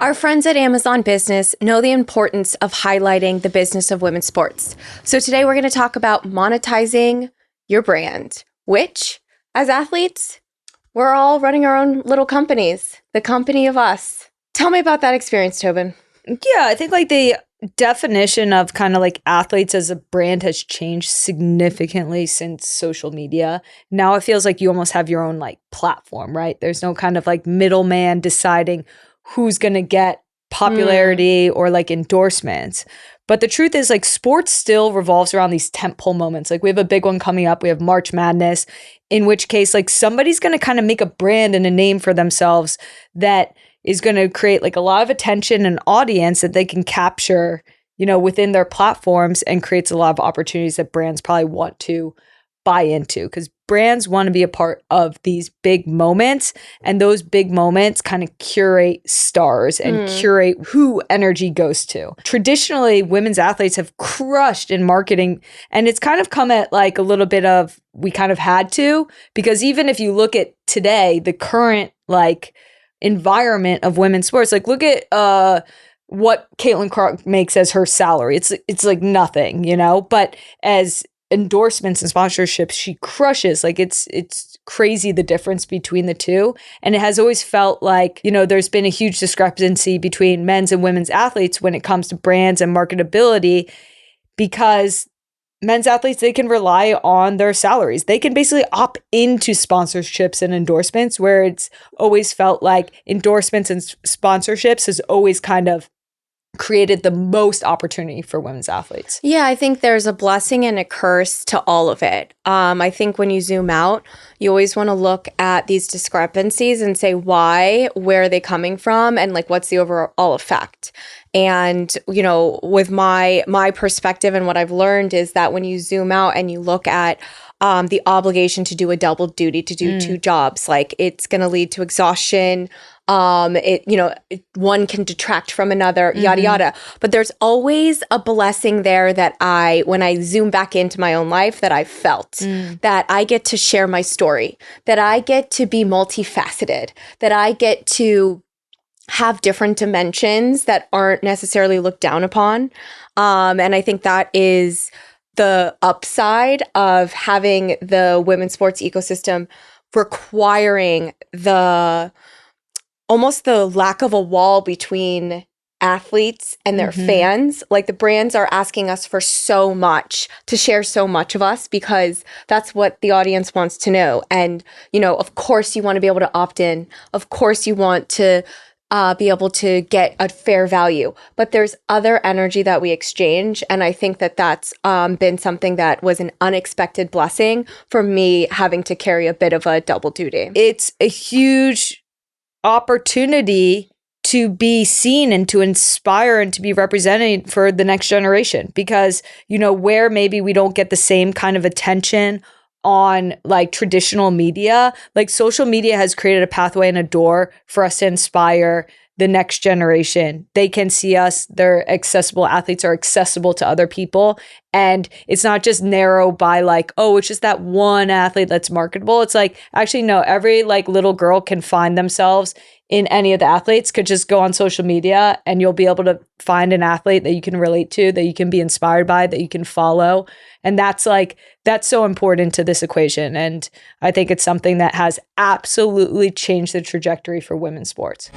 Our friends at Amazon Business know the importance of highlighting the business of women's sports. So today we're going to talk about monetizing your brand, which, as athletes, we're all running our own little companies, the company of us. Tell me about that experience, Tobin. Yeah, I think like the definition of kind of like athletes as a brand has changed significantly since social media. Now it feels like you almost have your own like platform, right? There's no kind of like middleman deciding who's going to get popularity or like endorsements. But the truth is like sports still revolves around these tentpole moments. Like we have a big one coming up. We have March Madness, in which case like somebody's going to kind of make a brand and a name for themselves that is going to create like a lot of attention and audience that they can capture, you know, within their platforms, and creates a lot of opportunities that brands probably want to buy into, because brands want to be a part of these big moments, and those big moments kind of curate stars and curate who energy goes to. Traditionally, women's athletes have crushed in marketing, and it's kind of come at like a little bit of, we kind of had to, because even if you look at today, the current like environment of women's sports, like look at what Caitlin Clark makes as her salary. It's like nothing, you know, but as endorsements and sponsorships, she crushes. Like it's crazy the difference between the two. And it has always felt like, you know, there's been a huge discrepancy between men's and women's athletes when it comes to brands and marketability, because men's athletes, they can rely on their salaries. They can basically opt into sponsorships and endorsements, where it's always felt like endorsements and sponsorships has always kind of created the most opportunity for women's athletes. Yeah, I think there's a blessing and a curse to all of it. I think when you zoom out, you always want to look at these discrepancies and say why, where are they coming from, and like what's the overall effect. And, you know, with my perspective and what I've learned is that when you zoom out and you look at the obligation to do a double duty, to do two jobs, like it's going to lead to exhaustion. One can detract from another, yada, yada. But there's always a blessing there that when I zoom back into my own life, that I felt that I get to share my story, that I get to be multifaceted, that I get to have different dimensions that aren't necessarily looked down upon. And I think that is the upside of having the women's sports ecosystem requiring almost the lack of a wall between athletes and their fans. Like the brands are asking us for so much, to share so much of us, because that's what the audience wants to know. And, you know, of course you want to be able to opt in. Of course you want to be able to get a fair value, but there's other energy that we exchange. And I think that that's been something that was an unexpected blessing for me, having to carry a bit of a double duty. It's a huge opportunity to be seen and to inspire and to be represented for the next generation, because, you know, where maybe we don't get the same kind of attention on like traditional media, like social media has created a pathway and a door for us to inspire the next generation. They can see us, they're accessible, athletes are accessible to other people. And it's not just narrow by like, oh, it's just that one athlete that's marketable. It's like, actually, no, every like little girl can find themselves in any of the athletes. Could just go on social media and you'll be able to find an athlete that you can relate to, that you can be inspired by, that you can follow. And that's so important to this equation. And I think it's something that has absolutely changed the trajectory for women's sports.